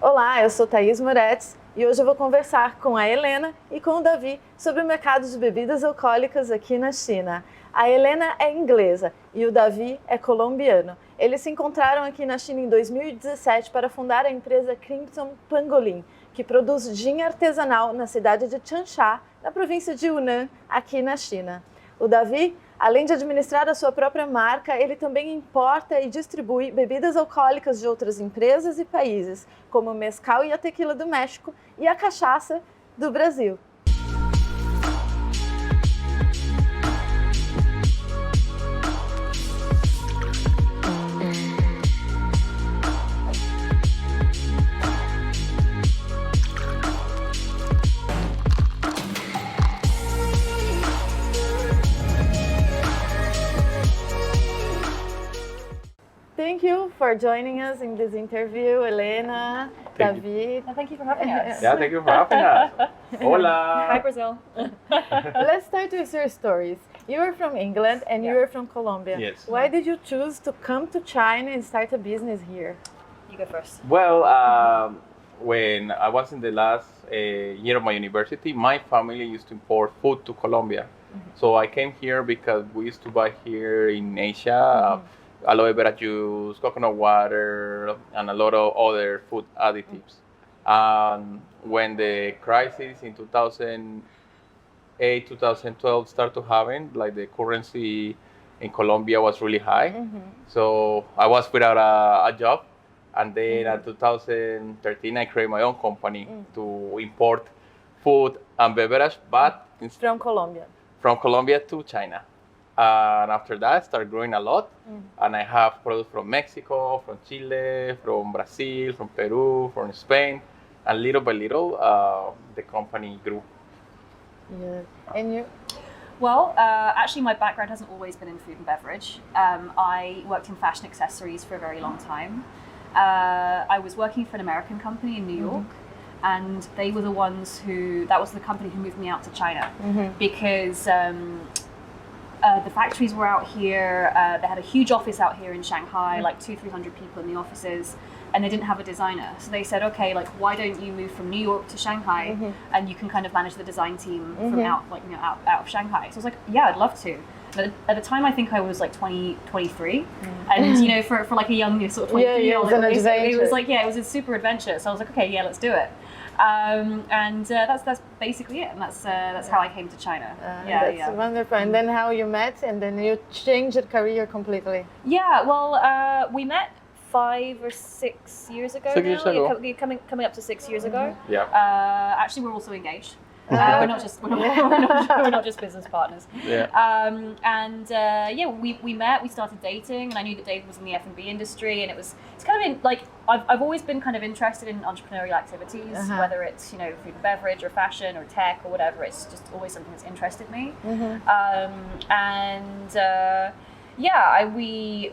Olá, eu sou Thaís Moretz e hoje eu vou conversar com a Helena e com o Davi sobre o mercado de bebidas alcoólicas aqui na China. A Helena é inglesa e o Davi é colombiano. Eles se encontraram aqui na China em 2017 para fundar a empresa Crimson Pangolin, que produz gin artesanal na cidade de Changsha, na província de Yunnan, aqui na China. O Davi, além de administrar a sua própria marca, ele também importa e distribui bebidas alcoólicas de outras empresas e países, como o mezcal e a tequila do México e a cachaça do Brasil. Thank you for joining us in this interview, Helena, David. Thank you for having us. Yeah, thank you for having us. Hola. Hi, Brazil. Let's start with your stories. You are from England and you are from Colombia. Yes. Why did you choose to come to China and start a business here? You go first. Well, when I was in the last year of my university, my family used to import food to Colombia. So I came here because we used to buy here in Asia aloe vera juice, coconut water, and a lot of other food additives. When the crisis in 2008, 2012 started to happen, like the currency in Colombia was really high. So I was without a job. And then in 2013, I created my own company to import food and beverage, but From Colombia. from Colombia to China. And after that, I started growing a lot. And I have products from Mexico, from Chile, from Brazil, from Peru, from Spain. And little by little, the company grew. Yeah. And you? Well, actually, my background hasn't always been in food and beverage. I worked in fashion accessories for a very long time. I was working for an American company in New York. And they were the ones that was the company who moved me out to China. Because the factories were out here. They had a huge office out here in Shanghai, like 200-300 people in the offices, and they didn't have a designer. So they said, okay, like why don't you move from New York to Shanghai, and you can kind of manage the design team from out of Shanghai. So I was like, yeah, I'd love to. But at the time, I think I was like 23, and for like a young sort of 23-year-old, it was like it was a super adventure. So I was like, okay, yeah, let's do it. That's basically it, and that's how I came to China. That's wonderful. And then how you met, and then you changed your career completely. Yeah, well, we met 5 or 6 years ago. 6 years ago. Coming up to 6 years ago. Yeah. Actually, we're also engaged. We're not just business partners. Yeah. We met. We started dating, and I knew that David was in the F&B industry, and it's kind of like I've always been kind of interested in entrepreneurial activities, whether it's food and beverage or fashion or tech or whatever. It's just always something that's interested me.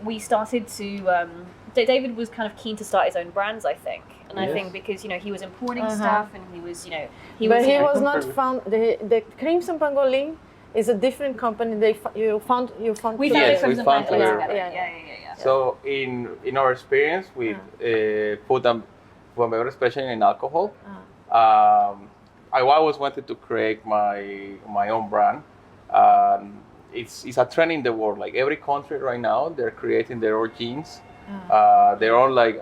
We started to. David was kind of keen to start his own brands, I think. And I think because he was importing stuff, and he was he was not found. The Crimson Pangolin is a different company. You found. We found Crimson Pangolin together. Yeah. So in our experience with food and beverage, especially in alcohol, I always wanted to create my own brand. It's a trend in the world. Like every country right now, they're creating their own gins. They're all like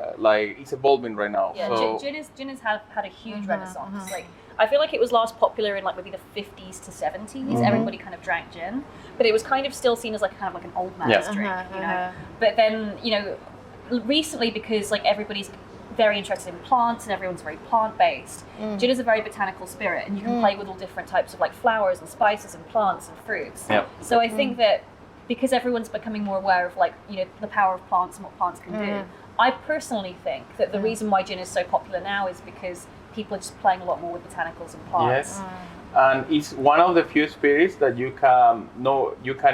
it's evolving right now. Yeah, so, gin has had a huge renaissance. Like I feel like it was last popular in like maybe the 50s to 70s. Everybody kind of drank gin, but it was kind of still seen as like kind of like an old man's drink, But then recently, because like everybody's very interested in plants and everyone's very plant-based, gin is a very botanical spirit, and you can play with all different types of like flowers and spices and plants and fruits. So I think that because everyone's becoming more aware of the power of plants and what plants can do, I personally think that the reason why gin is so popular now is because people are just playing a lot more with botanicals and plants. Yes. And it's one of the few spirits that you can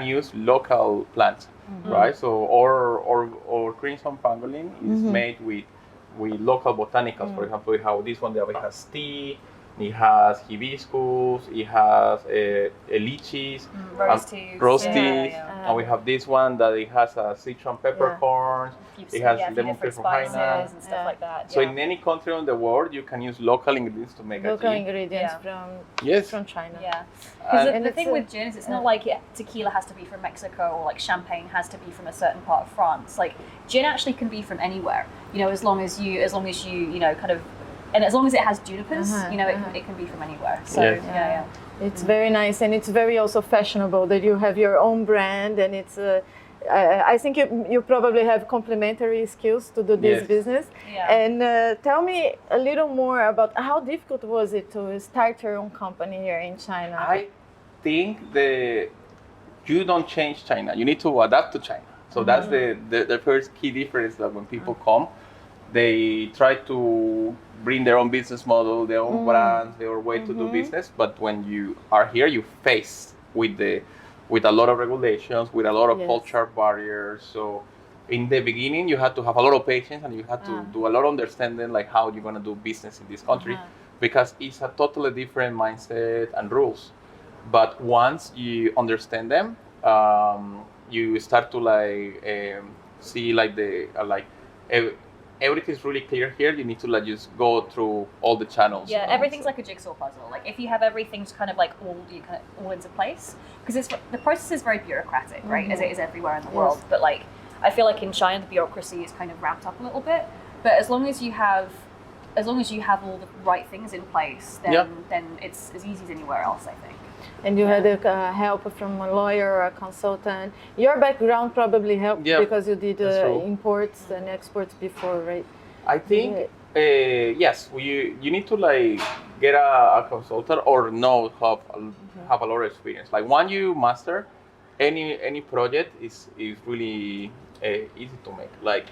use local plants, right? So or Crimson Pangolin is made with local botanicals. For example, we have this one that has tea, It has hibiscus, it has lychees, Rose teas. rose Yeah, teas, yeah. and we have this one that it has citron peppercorns, it has lemon different pepper spices Haina. and stuff like that. So in any country in the world, you can use local ingredients to make Local a gin. ingredients Yes. from China. Yeah, because And the thing with gin is it's not like tequila has to be from Mexico or like champagne has to be from a certain part of France. Like gin actually can be from anywhere. You know, as long as you you know kind of, and as long as it has junipers, you know, it can be from anywhere. So Yes. yeah. It's very nice, and it's very also fashionable that you have your own brand, and it's. I think you probably have complementary skills to do this Yes. business. Yeah. And tell me a little more about how difficult was it to start your own company here in China? I think you don't change China. You need to adapt to China. So that's the first key difference, that when people come, they try to bring their own business model, their own brands, their way to do business. But when you are here, you face with a lot of regulations, with a lot of cultural barriers. So in the beginning, you had to have a lot of patience, and you had to do a lot of understanding, like how you're gonna do business in this country, because it's a totally different mindset and rules. But once you understand them, you start to see like everything's really clear here. You need to just go through all the channels. Yeah, everything's like a jigsaw puzzle. Like if you have everything kind of like all into place, because the process is very bureaucratic, right? As it is everywhere in the world. But like I feel like in China the bureaucracy is kind of ramped up a little bit. But as long as you have all the right things in place, then it's as easy as anywhere else, I think. And you had help from a lawyer or a consultant. Your background probably helped because you did imports and exports before, right? I think yes. You need to get a consultant or have a lot of experience. Like once you master any project, is really easy to make. Like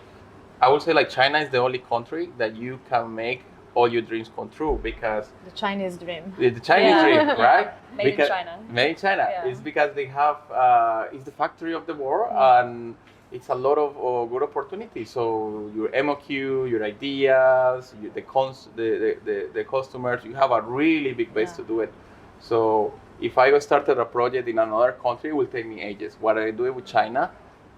I would say, like China is the only country that you can make all your dreams come true, because the Chinese dream. The Chinese dream, right? Made in China. Made in China. Yeah. It's because they have it's the factory of the world, and it's a lot of good opportunities. So your MOQ, your ideas, the customers, you have a really big base to do it. So if I started a project in another country, it will take me ages. What I do it with China,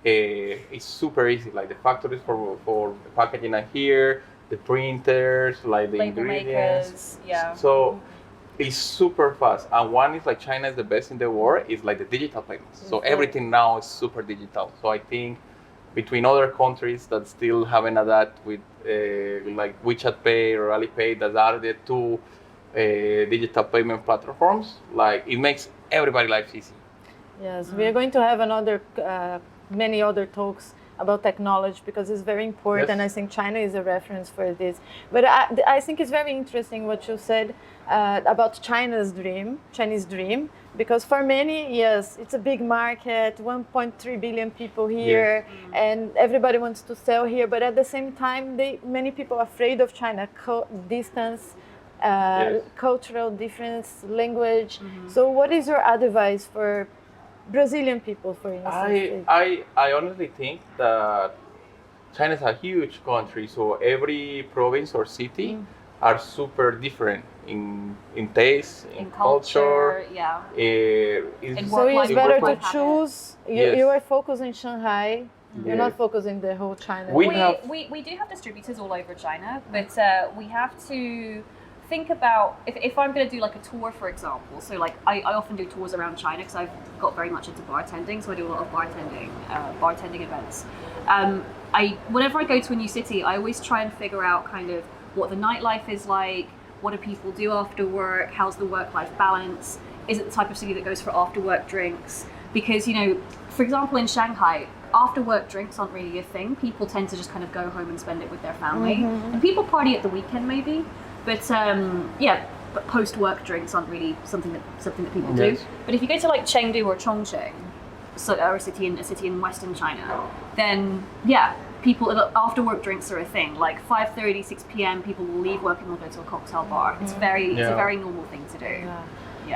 it's super easy. Like the factories for the packaging are here, the printers, like the label ingredients. makers, So it's super fast. And one is like China is the best in the world, is like the digital payments. So everything now is super digital. So I think between other countries that still haven't adapted with like WeChat Pay or Alipay, that are the two digital payment platforms, like it makes everybody's life easy. Yes, we are going to have many other talks about technology, because it's very important, and I think China is a reference for this. But I think it's very interesting what you said about Chinese dream, because for many, yes, it's a big market, 1.3 billion people here, and everybody wants to sell here, but at the same time, many people are afraid of China, distance, cultural difference, language. So what is your advice for Brazilian people, for instance? I honestly think that China is a huge country, so every province or city are super different in taste, in culture. So it's better to choose. You are focused in Shanghai. You're not focused in the whole China. We do have distributors all over China, but we have to think about if I'm going to do like a tour, for example. So like I often do tours around China because I've got very much into bartending, so I do a lot of bartending events. Whenever I go to a new city, I always try and figure out kind of what the nightlife is like, what do people do after work, how's the work-life balance, is it the type of city that goes for after-work drinks? Because, you know, for example, in Shanghai, after-work drinks aren't really a thing. People tend to just kind of go home and spend it with their family, and people party at the weekend maybe. But but post-work drinks aren't really something that people do. But if you go to like Chengdu or Chongqing, or a city in Western China, then people after-work drinks are a thing. Like 5:30, 6 p.m. people will leave work and will go to a cocktail bar. It's a very normal thing to do.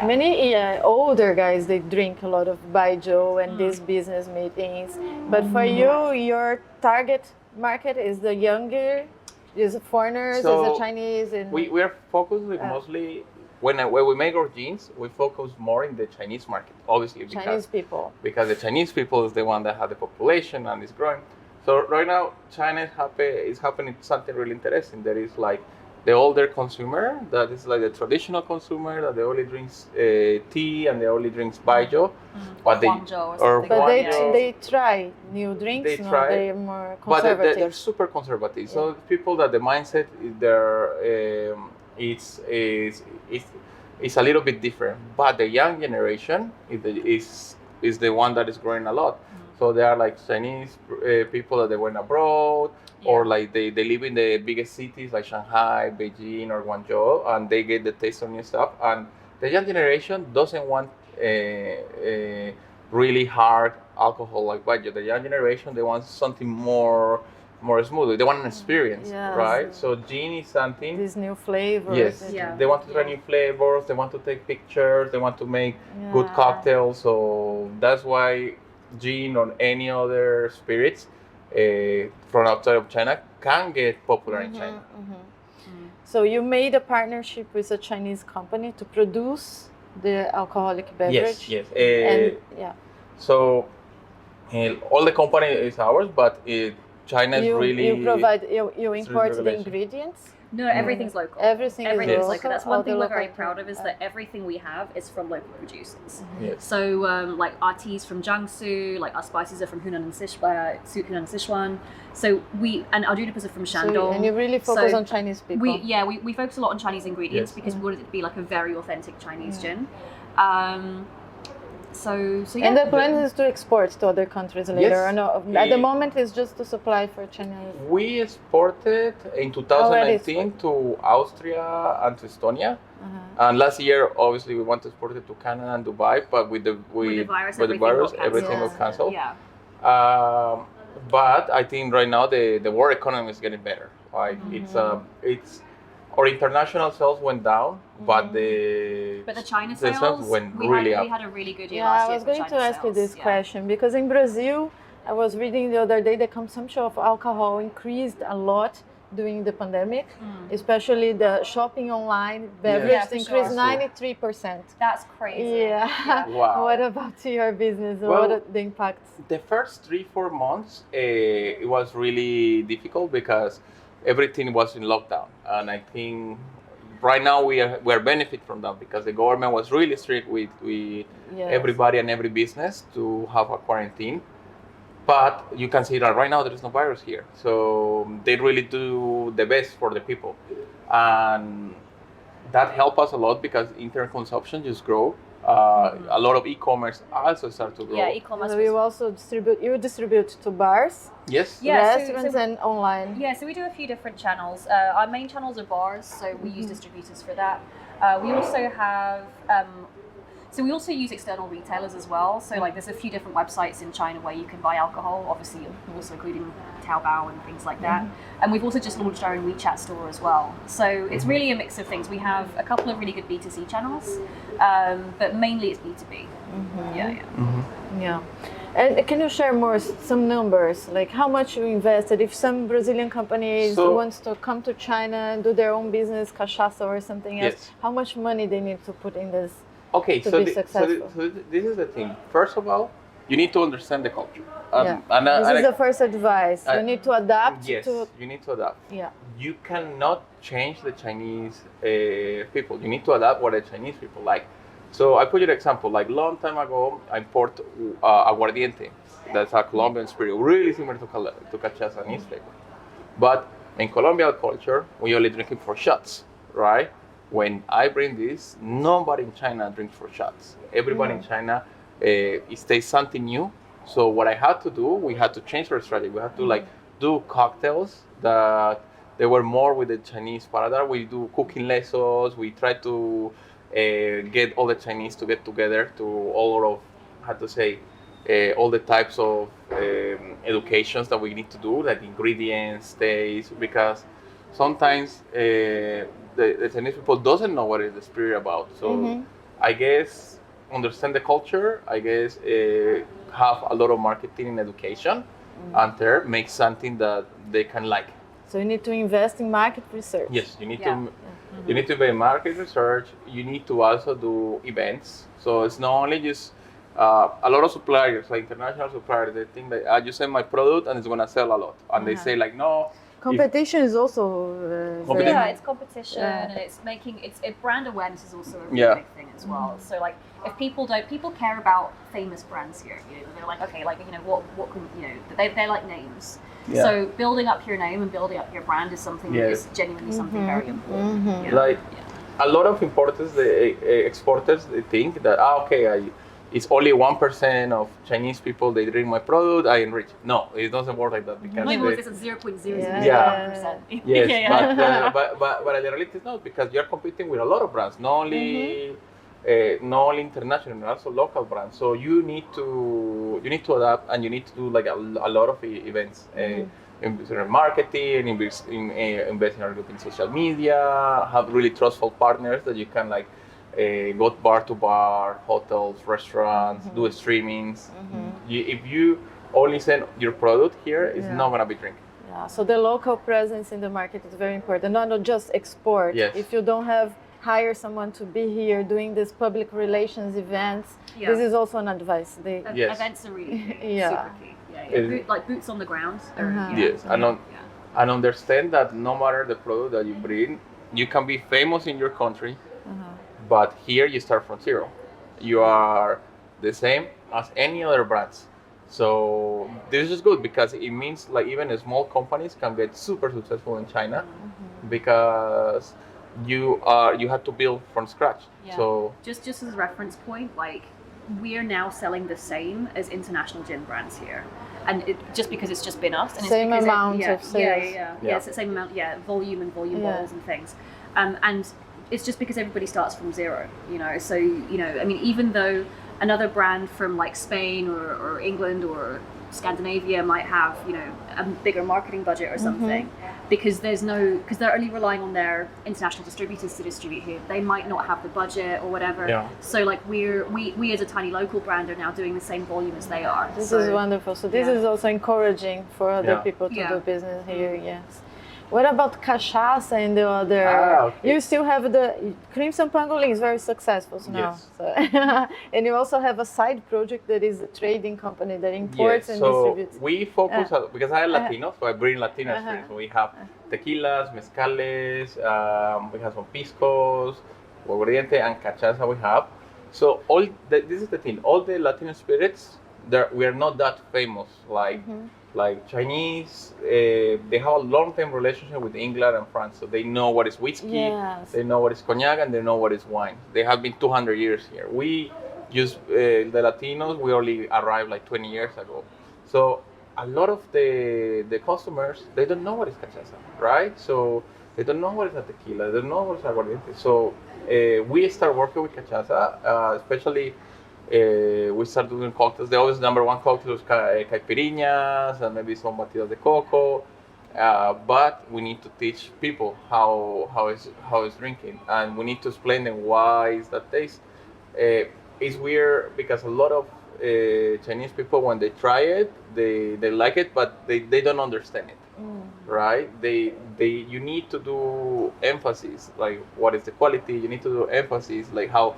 Many older guys, they drink a lot of baijiu and these business meetings. But for you, your target market is the younger. Is it foreigners? So is it Chinese? We are focused mostly when we make our jeans, we focus more in the Chinese market, obviously Chinese people. because the Chinese people is the one that have the population and is growing. So right now, China is happening something really interesting. There is like the older consumer that is like the traditional consumer that they only drinks tea and they only drinks baijiu, but Guangzhou or something. But Guangzhou. they try new drinks. They try, they're more but conservative. they're super conservative. So people that the mindset is there, it's a little bit different. But the young generation is the one that is growing a lot. So they are like Chinese people that they went abroad, or like they live in the biggest cities like Shanghai, Beijing, or Guangzhou, and they get the taste of new stuff. And the young generation doesn't want really hard alcohol like baijiu. The young generation, they want something more smooth. They want an experience, right? So gin is something. These new flavors. Yes, they want to try new flavors. They want to take pictures. They want to make good cocktails. So that's why gin or any other spirits from outside of China can get popular in China. So you made a partnership with a Chinese company to produce the alcoholic beverage. Yes. So all the company is ours, but China is really. You provide. You import the ingredients. No, everything's local. Everything is local. That's one thing we're very proud of, is that everything we have is from local producers. Yes. So, like our tea's from Jiangsu, like our spices are from Hunan and Sichuan. So our junipers are from Shandong. And you really focus on Chinese people. We focus a lot on Chinese ingredients because we wanted it to be like a very authentic Chinese gin. And the plan is to export to other countries later. Or no, at the moment, it's just to supply for China. We exported in 2019 to Austria and to Estonia. And last year, obviously, we wanted to export it to Canada and Dubai, but with the virus, everything was canceled. Yeah. But I think right now the world economy is getting better. Like it's our international sales went down, but the China sales went really up. We had a really good year last year. I was going to ask you this question because in Brazil, I was reading the other day the consumption of alcohol increased a lot during the pandemic, especially the shopping online beverage increased 93%. That's crazy. Yeah. Wow. What about your business? Well, what are the impacts? The first 3-4 months, it was really difficult because everything was in lockdown, and I think right now we are benefit from that because the government was really strict with everybody and every business to have a quarantine. But you can see that right now there is no virus here, so they really do the best for the people, and that helped us a lot because internet consumption just grow. A lot of e-commerce also start to grow. Yeah, e-commerce. So you also distribute to bars, yes, restaurants, and online. Yeah, so we do a few different channels. Our main channels are bars, so we use distributors for that. We also have. So we also use external retailers as well. So like there's a few different websites in China where you can buy alcohol, obviously also including Taobao and things like that. And we've also just launched our own WeChat store as well. So it's really a mix of things. We have a couple of really good B2C channels, but mainly it's B2B. Yeah. And can you share some numbers, like how much you invested? If some Brazilian companies wants to come to China and do their own business, cachaça or something else, how much money they need to put in this? Okay, to so be successful? This is the thing. First of all, you need to understand the culture. This is the first advice. You need to adapt. Yes, you need to adapt. Yeah. You cannot change the Chinese people. You need to adapt what the Chinese people like. So I put you an example. Like long time ago, I imported aguardiente. That's a Colombian spirit, really similar to cachaça and e-flavor. But in Colombian culture, we only drink it for shots, right? When I bring this, nobody in China drinks for shots. Everybody in China it tastes something new. So what I had to do, we had to change our strategy. We had to do cocktails that they were more with the Chinese paradigm. We do cooking lessons. We try to get all the Chinese to get together to all the types of educations that we need to do, like ingredients, taste, because sometimes the Chinese people doesn't know what is the spirit about. So I guess understand the culture, I guess have a lot of marketing and education, and there make something that they can like. So you need to invest in market research. Yes, you need to. You need to do market research. You need to also do events. So it's not only just a lot of suppliers, like international suppliers, they think that I just send my product and it's gonna sell a lot, and they say like no. Competition is also it's competition, and it's making brand awareness is also a really big thing as well. So like if people care about famous brands here. You know, they're like, okay, like what can they like names. Yeah. So building up your name and building up your brand is something that is genuinely something very important. Like a lot of importers, exporters, they think that it's only 1% of Chinese people they drink my product, I enrich. No, it doesn't work like that because it's 0.001%. Yes, but the reality is not, because you're competing with a lot of brands, not only international, but also local brands. So you need to adapt, and you need to do like a lot of events. Invest in marketing, invest in social media, have really trustful partners that you can like go bar to bar, hotels, restaurants, do streamings. If you only send your product here, it's not gonna be drinking. Yeah, so the local presence in the market is very important, not just export. Yes. If you don't hire someone to be here doing these public relations events, this is also an advice. Events are really super key. Like boots on the ground. And understand that no matter the product that you bring, you can be famous in your country, but here you start from zero. You are the same as any other brands. So this is good because it means like even small companies can get super successful in China because you have to build from scratch. Yeah. So just as a reference point, like we are now selling the same as international gin brands here, and just because it's just been us, and same it's amount of sales. It's the same amount, volume and volume bottles and things, and it's just because everybody starts from zero, So I mean, even though another brand from like Spain or England or Scandinavia might have a bigger marketing budget or something, because they're only relying on their international distributors to distribute here. They might not have the budget or whatever. Yeah. So like we as a tiny local brand are now doing the same volume as they are. This is wonderful. So this is also encouraging for other people to do business here. Yes. What about cachaça and the other? You still have the Crimson Pangolin is very successful now. Yes. So, and you also have a side project that is a trading company that imports and distributes. So we focus because I am Latino, so I bring Latino experience. So we have tequilas, mezcales, we have some piscos, aguardiente, and cachaça we have. So this is the thing. All the Latino spirits, we are not that famous like Chinese. They have a long-term relationship with England and France, so they know what is whiskey, they know what is cognac, and they know what is wine. They have been 200 years here. We just the Latinos, we only arrived like 20 years ago. So a lot of the customers, they don't know what is cachaça, right? So they don't know what is a tequila, they don't know what is aguardiente. So we start working with cachaça, especially. We start doing cocktails. The always number one cocktails, caipirinhas, and maybe some batidos de coco. But we need to teach people how is drinking, and we need to explain them why is that taste. It's weird because a lot of Chinese people, when they try it, they like it, but they don't understand it, right? You need to do emphasis, like what is the quality. You need to do emphasis, like how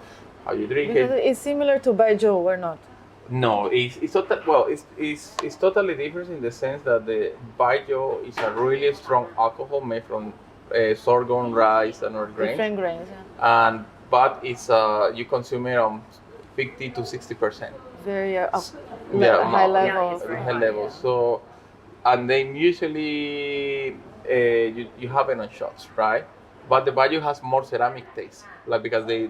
you drink because it. It's similar to baijiu or not? No, it's totally different in the sense that the baijiu is a really strong alcohol made from sorghum, rice, and other grains. Different grains, yeah. But it's you consume it on 50 to 60%. Very high level. High level. So, and then usually you have it on shots, right? But the baijiu has more ceramic taste, like because they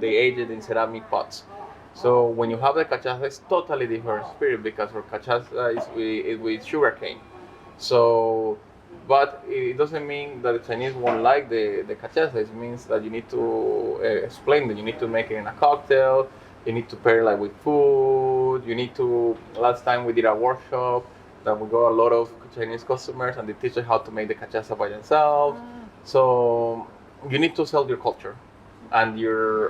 age it in ceramic pots. So when you have the cachaça, it's totally different spirit because for cachaça is with sugar cane. So, but it doesn't mean that the Chinese won't like the cachaça. It means that you need to explain that you need to make it in a cocktail. You need to pair it like with food. You need to. Last time we did a workshop that we got a lot of Chinese customers and they teach us how to make the cachaça by themselves. So you need to sell your culture and your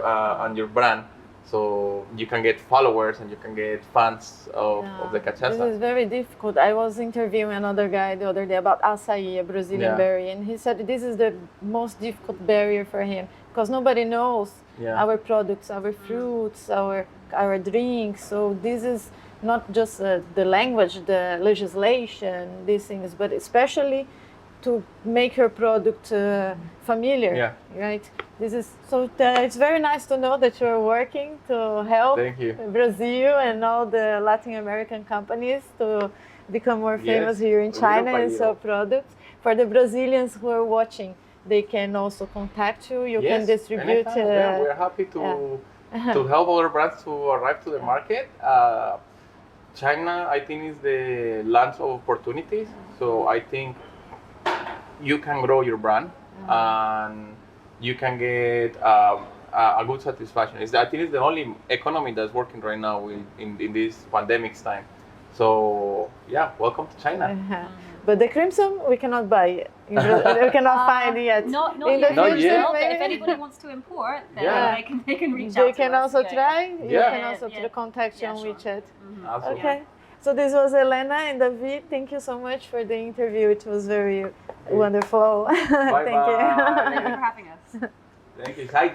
brand So you can get followers and you can get fans of the cachaça. This is very difficult. I was interviewing another guy the other day about açaí, a Brazilian berry, and he said this is the most difficult barrier for him because nobody knows our products, our fruits, our drinks. So this is not just the language, the legislation, these things, but especially to make your product familiar, right? This is so. It's very nice to know that you're working to help Brazil and all the Latin American companies to become more famous here in China and sell products. For the Brazilians who are watching, they can also contact you. You can distribute. We're happy to help other brands to arrive to the market. China, I think, is the land of opportunities. So I think you can grow your brand and you can get a good satisfaction. I think it's the only economy that's working right now in this pandemic time. So welcome to China. But the crimson we cannot buy it. We cannot find it yet. Not in yet. the future, But if anybody wants to import, then they can reach out. They can also try. You can also contact you on WeChat. Okay. So this was Helena and David. Thank you so much for the interview. It was very wonderful. Bye. Thank you for having us. Thank you. Hi,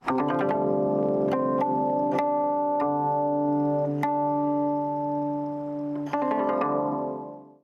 Jen.